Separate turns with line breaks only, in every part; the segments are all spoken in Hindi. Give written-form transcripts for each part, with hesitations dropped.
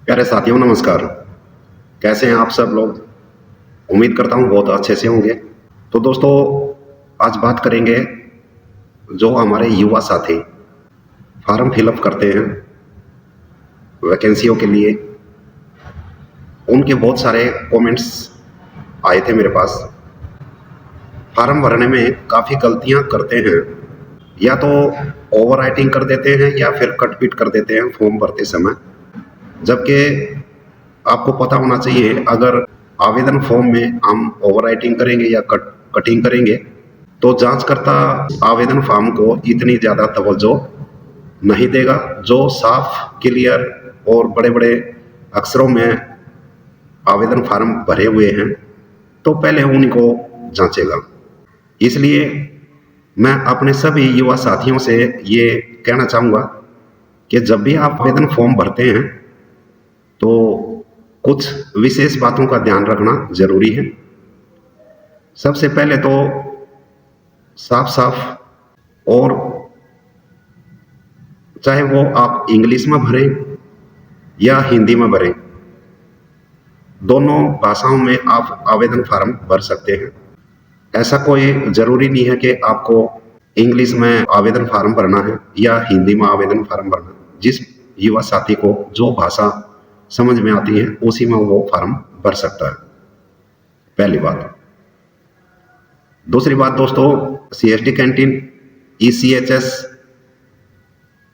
प्यारे साथियों नमस्कार। कैसे हैं आप सब लोग? उम्मीद करता हूँ बहुत अच्छे से होंगे। तो दोस्तों, आज बात करेंगे जो हमारे युवा साथी फॉर्म फिलअप करते हैं वैकेंसियों के लिए, उनके बहुत सारे कमेंट्स आए थे मेरे पास। फॉर्म भरने में काफ़ी गलतियाँ करते हैं, या तो ओवर राइटिंग कर देते हैं या फिर कट पीट कर देते हैं फॉर्म भरते समय। जबकि आपको पता होना चाहिए, अगर आवेदन फॉर्म में हम ओवर राइटिंग करेंगे या कटिंग करेंगे तो जांचकर्ता आवेदन फॉर्म को इतनी ज़्यादा तवज्जो नहीं देगा। जो साफ क्लियर और बड़े बड़े अक्षरों में आवेदन फॉर्म भरे हुए हैं तो पहले उन्हीं को जांचेगा। इसलिए मैं अपने सभी युवा साथियों से ये कहना चाहूँगा कि जब भी आप आवेदन फॉर्म भरते हैं तो कुछ विशेष बातों का ध्यान रखना जरूरी है। सबसे पहले तो साफ साफ, और चाहे वो आप इंग्लिश में भरें या हिंदी में भरें, दोनों भाषाओं में आप आवेदन फॉर्म भर सकते हैं। ऐसा कोई ज़रूरी नहीं है कि आपको इंग्लिश में आवेदन फॉर्म भरना है या हिंदी में आवेदन फॉर्म भरना है। जिस युवा साथी को जो भाषा समझ में आती है उसी में वो फॉर्म भर सकता है, पहली बात। दूसरी बात दोस्तों, CSD कैंटीन, ECHS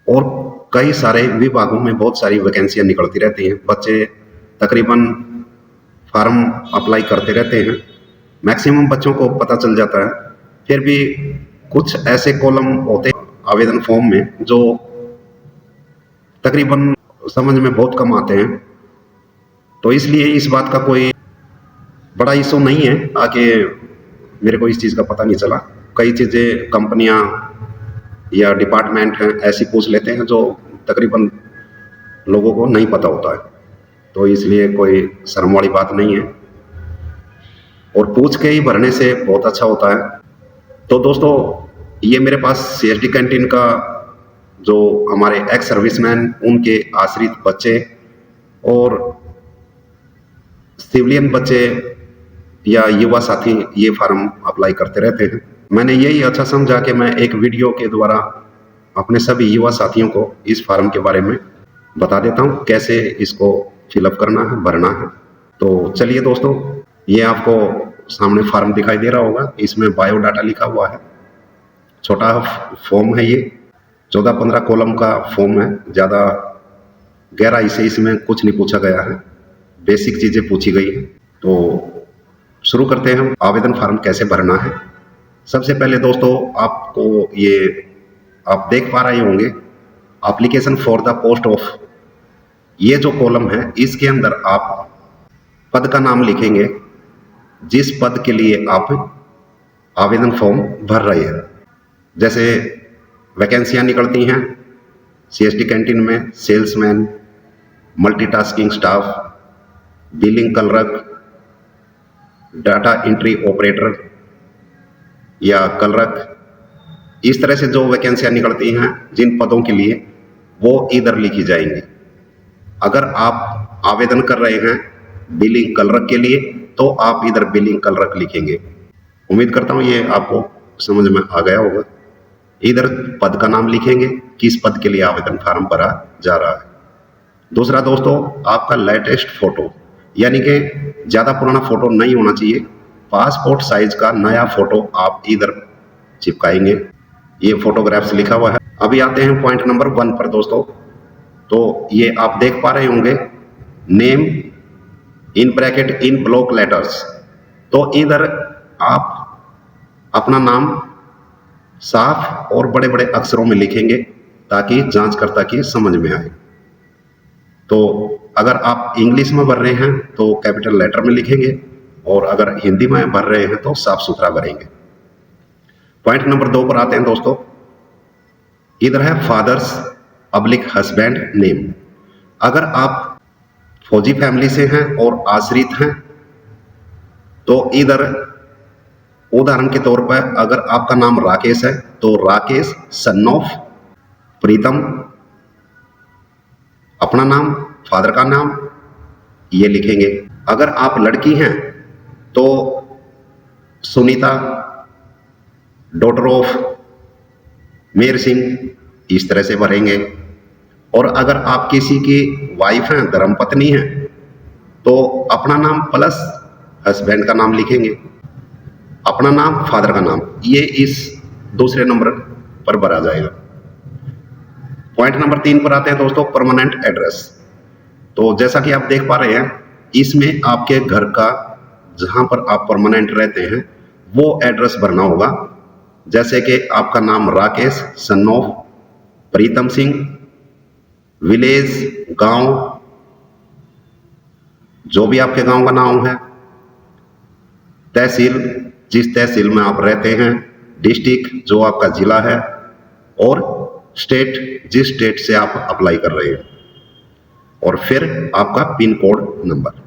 और कई सारे विभागों में बहुत सारी वैकेंसियां निकलती रहती हैं। बच्चे तकरीबन फॉर्म अप्लाई करते रहते हैं, मैक्सिमम बच्चों को पता चल जाता है। फिर भी कुछ ऐसे कॉलम होते हैं आवेदन फॉर्म में जो तकरीबन समझ में बहुत कम आते हैं। तो इसलिए इस बात का कोई बड़ा इशू नहीं है आके मेरे को इस चीज़ का पता नहीं चला। कई चीज़ें कंपनियां या डिपार्टमेंट हैं ऐसी पूछ लेते हैं जो तकरीबन लोगों को नहीं पता होता है, तो इसलिए कोई शर्म वाली बात नहीं है, और पूछ के ही भरने से बहुत अच्छा होता है। तो दोस्तों, ये मेरे पास CSD कैंटीन का जो हमारे एक्स सर्विसमैन, उनके आश्रित बच्चे और सिविलियन बच्चे या युवा साथी ये फॉर्म अप्लाई करते रहते हैं। मैंने यही अच्छा समझा कि मैं एक वीडियो के द्वारा अपने सभी युवा साथियों को इस फॉर्म के बारे में बता देता हूँ, कैसे इसको फिलअप करना है, भरना है। तो चलिए दोस्तों, ये आपको सामने फॉर्म दिखाई दे रहा होगा, इसमें बायोडाटा लिखा हुआ है। छोटा फॉर्म है, ये 14-15 कॉलम का फॉर्म है। ज़्यादा गहराई से इसमें कुछ नहीं पूछा गया है, बेसिक चीज़ें पूछी गई हैं। तो शुरू करते हैं, आवेदन फॉर्म कैसे भरना है। सबसे पहले दोस्तों, आपको ये आप देख पा रहे होंगे, application for the post of, ये जो कॉलम है इसके अंदर आप पद का नाम लिखेंगे जिस पद के लिए आप आवेदन फॉर्म भर रहे हैं। जैसे वैकेंसियां निकलती हैं CSD कैंटीन में, salesman, multitasking staff, billing clerk, data entry operator या क्लर्क, इस तरह से जो वैकेंसियां निकलती हैं जिन पदों के लिए, वो इधर लिखी जाएंगी। अगर आप आवेदन कर रहे हैं बिलिंग क्लर्क के लिए तो आप इधर बिलिंग क्लर्क लिखेंगे। उम्मीद करता हूँ ये आपको समझ में आ गया होगा। इधर पद का नाम लिखेंगे, किस पद के लिए आवेदन फॉर्म भरा जा रहा है। दूसरा दोस्तों, आपका लेटेस्ट फोटो, यानी कि ज़्यादा पुराना फोटो नहीं होना चाहिए, पासपोर्ट साइज का नया फोटो आप इधर चिपकाएंगे। ये फोटोग्राफ्स लिखा हुआ है। अभी आते हैं पॉइंट नंबर 1 पर दोस्तों। तो ये आप देख पा रहे होंगे, name in bracket in block letters. तो इधर आप अपना नाम साफ और बड़े बड़े अक्षरों में लिखेंगे ताकि जांचकर्ता की समझ में आए। तो अगर आप इंग्लिश में भर रहे हैं तो कैपिटल लेटर में लिखेंगे, और अगर हिंदी में भर रहे हैं तो साफ सुथरा भरेंगे। पॉइंट नंबर 2 पर आते हैं दोस्तों। इधर है फादर्स पब्लिक हस्बैंड नेम। अगर आप फौजी फैमिली से हैं और आश्रित हैं तो इधर उदाहरण के तौर पर अगर आपका नाम राकेश है तो राकेश सन ऑफ प्रीतम, अपना नाम फादर का नाम ये लिखेंगे। अगर आप लड़की हैं तो सुनीता डॉटर ऑफ मेर सिंह इस तरह से भरेंगे। और अगर आप किसी की वाइफ हैं, धर्मपत्नी हैं, तो अपना नाम प्लस हस्बैंड का नाम लिखेंगे, अपना नाम फादर का नाम, ये इस दूसरे नंबर पर भरा जाएगा। पॉइंट नंबर 3 पर आते हैं दोस्तों, परमानेंट एड्रेस। तो जैसा कि आप देख पा रहे हैं, इसमें आपके घर का जहां पर आप परमानेंट रहते हैं वो एड्रेस भरना होगा। जैसे कि आपका नाम Rakesh son of Pritam Singh, village गांव, जो भी आपके गांव का नाम है, तहसील जिस तहसील में आप रहते हैं, डिस्ट्रिक्ट जो आपका जिला है, और स्टेट जिस स्टेट से आप अप्लाई कर रहे हैं, और फिर आपका पिन कोड नंबर,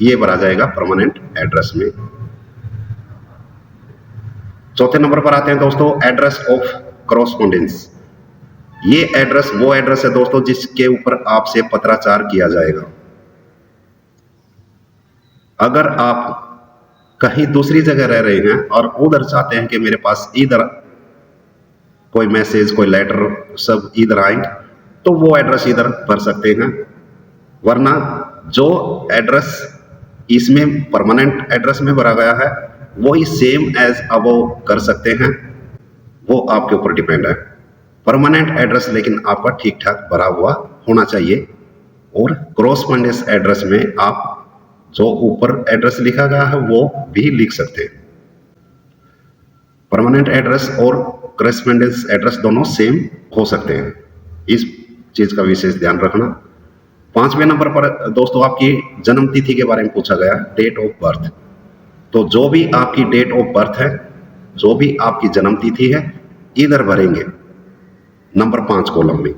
ये भरा जाएगा परमानेंट एड्रेस में। चौथे नंबर पर आते हैं दोस्तों, एड्रेस ऑफ कॉरेस्पॉन्डेंस। ये एड्रेस वो एड्रेस है दोस्तों जिसके ऊपर आपसे पत्राचार किया जाएगा। अगर आप कहीं दूसरी जगह रह रहे हैं और उधर चाहते हैं कि मेरे पास इधर कोई मैसेज, कोई लेटर सब इधर आए, तो वो एड्रेस इधर भर सकते हैं। वरना जो एड्रेस इसमें परमानेंट एड्रेस में भरा गया है वही सेम एज अबव कर सकते हैं, वो आपके ऊपर डिपेंड है। परमानेंट एड्रेस लेकिन आपका ठीक ठाक भरा हुआ होना चाहिए। और कॉरेस्पॉन्डेंस एड्रेस में आप जो ऊपर एड्रेस लिखा गया है वो भी लिख सकते हैं। परमानेंट एड्रेस और कॉरेस्पॉन्डेंस एड्रेस दोनों सेम हो सकते हैं, इस चीज का विशेष ध्यान रखना। 5वें नंबर पर दोस्तों आपकी जन्म तिथि के बारे में पूछा गया, डेट ऑफ बर्थ। तो जो भी आपकी डेट ऑफ बर्थ है, जो भी आपकी जन्म तिथि है, इधर भरेंगे नंबर 5 कॉलम में।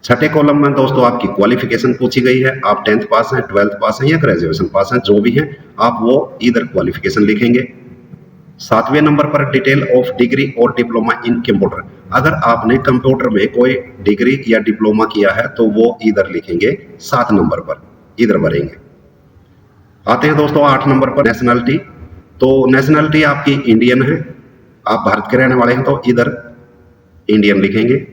छठे कॉलम में दोस्तों आपकी क्वालिफिकेशन पूछी गई है, आप 10th पास हैं, 12th पास हैं या ग्रेजुएशन पास हैं, जो भी हैं आप वो इधर क्वालिफिकेशन लिखेंगे। 7वें नंबर पर डिटेल ऑफ डिग्री और डिप्लोमा इन कंप्यूटर। अगर आपने कंप्यूटर में कोई डिग्री या डिप्लोमा किया है तो वो इधर लिखेंगे 7 नंबर पर, इधर भरेंगे। आते हैं दोस्तों 8 नंबर पर, नेशनलिटी। तो नेशनलिटी आपकी इंडियन है, आप भारत के रहने वाले हैं तो इधर इंडियन लिखेंगे।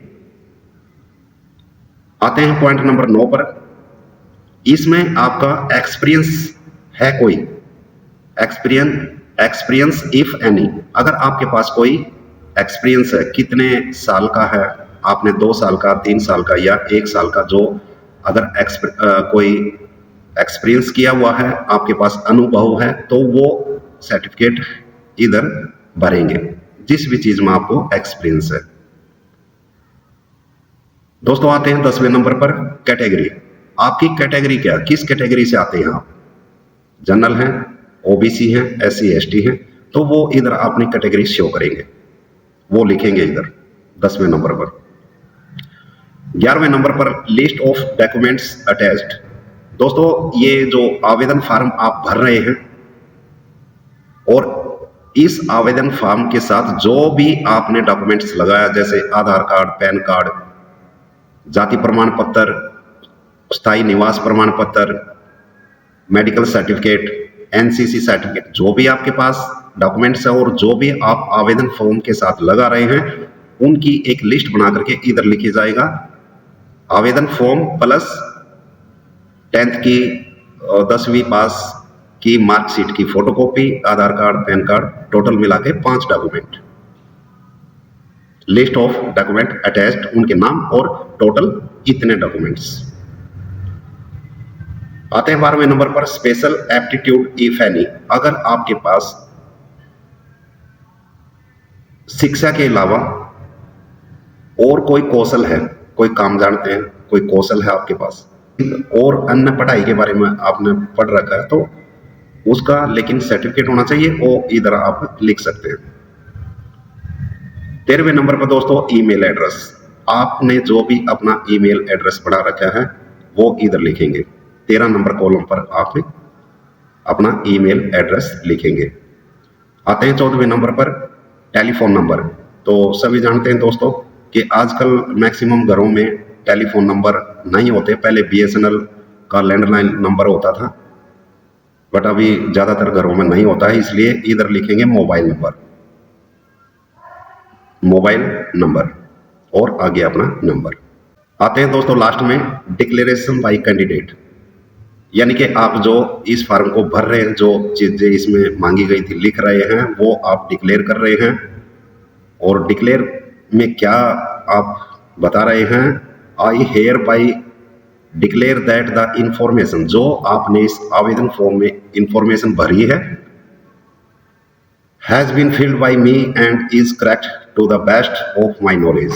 आते हैं पॉइंट नंबर 9 पर, इसमें आपका एक्सपीरियंस है कोई, एक्सपीरियंस इफ एनी। अगर आपके पास कोई एक्सपीरियंस है, कितने साल का है, आपने 2 साल का, 3 साल का या 1 साल का, जो अगर कोई एक्सपीरियंस किया हुआ है, आपके पास अनुभव है, तो वो सर्टिफिकेट इधर भरेंगे, जिस भी चीज में आपको एक्सपीरियंस है। दोस्तों आते हैं 10वें नंबर पर, कैटेगरी। आपकी कैटेगरी क्या, किस कैटेगरी से आते हैं आप, जनरल हैं, ओबीसी हैं, SC ST हैं, तो वो इधर अपनी कैटेगरी शो करेंगे, वो लिखेंगे इधर 10वें नंबर पर। 11वें नंबर पर, लिस्ट ऑफ डॉक्यूमेंट्स अटैच्ड। दोस्तों ये जो आवेदन फॉर्म आप भर रहे हैं, और इस आवेदन फॉर्म के साथ जो भी आपने डॉक्यूमेंट्स लगाया, जैसे आधार कार्ड, पैन कार्ड, जाति प्रमाण पत्र, स्थायी निवास प्रमाण पत्र, मेडिकल सर्टिफिकेट, NCC सर्टिफिकेट, जो भी आपके पास डॉक्यूमेंट्स है और जो भी आप आवेदन फॉर्म के साथ लगा रहे हैं, उनकी एक लिस्ट बना करके इधर लिखी जाएगा। आवेदन फॉर्म प्लस 10th की 10वीं पास की मार्कशीट की फोटोकॉपी, आधार कार्ड, पैन कार्ड, टोटल मिला के 5 document, list of document attached, उनके नाम और टोटल इतने डॉक्यूमेंट्स। आते हैं 12वें नंबर पर, स्पेशल एप्टीट्यूड इफ एनी। अगर आपके पास शिक्षा के अलावा और कोई कौशल है, कोई काम जानते हैं, कोई कौशल है आपके पास, और अन्य पढ़ाई के बारे में आपने पढ़ रखा है, तो उसका लेकिन सर्टिफिकेट होना चाहिए, वो इधर आप लिख सकते हैं। 13वें नंबर पर दोस्तों, ईमेल एड्रेस। आपने जो भी अपना ईमेल एड्रेस पढ़ा रखा है वो इधर लिखेंगे। 13 नंबर कॉलम पर आप अपना ईमेल एड्रेस लिखेंगे। आते हैं 14वें नंबर पर, टेलीफोन नंबर। तो सभी जानते हैं दोस्तों कि आजकल मैक्सिमम घरों में टेलीफोन नंबर नहीं होते। पहले BSNL का लैंडलाइन नंबर होता था, बट अभी ज़्यादातर घरों में नहीं होता है, इसलिए इधर लिखेंगे मोबाइल नंबर, मोबाइल नंबर और आगे अपना नंबर। आते हैं दोस्तों लास्ट में डिक्लेरेशन बाय कैंडिडेट, यानी कि आप जो इस फॉर्म को भर रहे हैं, जो चीज़ें इसमें मांगी गई थी लिख रहे हैं, वो आप डिक्लेयर कर रहे हैं। और डिक्लेयर में क्या आप बता रहे हैं, I hereby declare that the information, जो आपने इस आवेदन फॉर्म में इंफॉर्मेशन भरी है, has been filled by me and is correct to the best of my knowledge,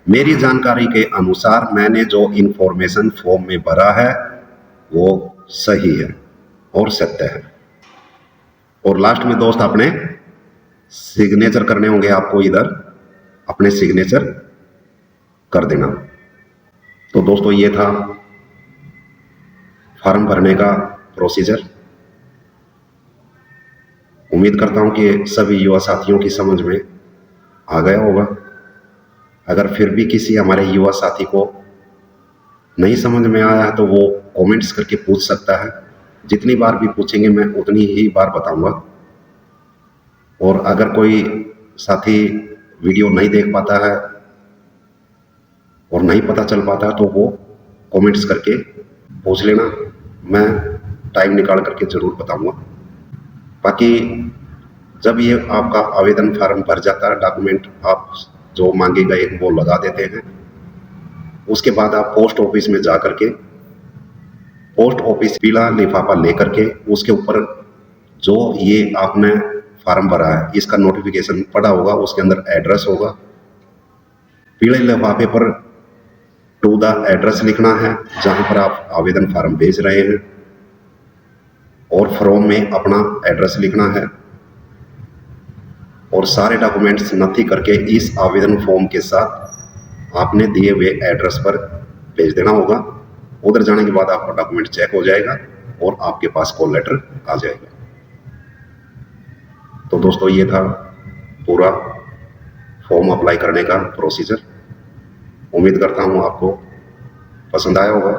मेरी जानकारी के अनुसार मैंने जो इंफॉर्मेशन फॉर्म में भरा है वो सही है और सत्य है। और लास्ट में दोस्त अपने सिग्नेचर करने होंगे आपको, इधर अपने सिग्नेचर कर देना। तो दोस्तों ये था फॉर्म भरने का प्रोसीजर। उम्मीद करता हूं कि सभी युवा साथियों की समझ में आ गया होगा। अगर फिर भी किसी हमारे युवा साथी को नहीं समझ में आया है तो वो कमेंट्स करके पूछ सकता है। जितनी बार भी पूछेंगे मैं उतनी ही बार बताऊंगा। और अगर कोई साथी वीडियो नहीं देख पाता है और नहीं पता चल पाता है तो वो कमेंट्स करके पूछ लेना, मैं टाइम निकाल करके ज़रूर बताऊंगा। बाकी जब ये आपका आवेदन फार्म भर जाता है, डॉक्यूमेंट आप जो मांगे गए वो लगा देते हैं, उसके बाद आप पोस्ट ऑफिस में जा करके पोस्ट ऑफिस पीला लिफाफा ले करके उसके ऊपर जो ये आपने फार्म भरा है इसका नोटिफिकेशन पड़ा होगा, उसके अंदर एड्रेस होगा। पीले लिफाफे पर टू द एड्रेस लिखना है जहां पर आप आवेदन फार्म भेज रहे हैं, और फॉर्म में अपना एड्रेस लिखना है। और सारे डॉक्यूमेंट्स नथी करके इस आवेदन फॉर्म के साथ आपने दिए हुए एड्रेस पर भेज देना होगा। उधर जाने के बाद आपका डॉक्यूमेंट चेक हो जाएगा और आपके पास कॉल लेटर आ जाएगा। तो दोस्तों ये था पूरा फॉर्म अप्लाई करने का प्रोसीजर। उम्मीद करता हूँ आपको पसंद आया होगा।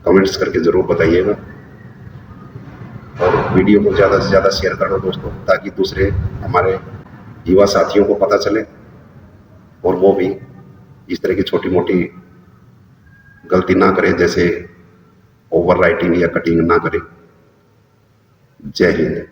कमेंट्स करके ज़रूर बताइएगा और वीडियो को ज़्यादा से ज़्यादा शेयर करना दोस्तों, ताकि दूसरे हमारे युवा साथियों को पता चले और वो भी इस तरह की छोटी मोटी गलती ना करें, जैसे ओवर राइटिंग या कटिंग ना करें। जय हिंद।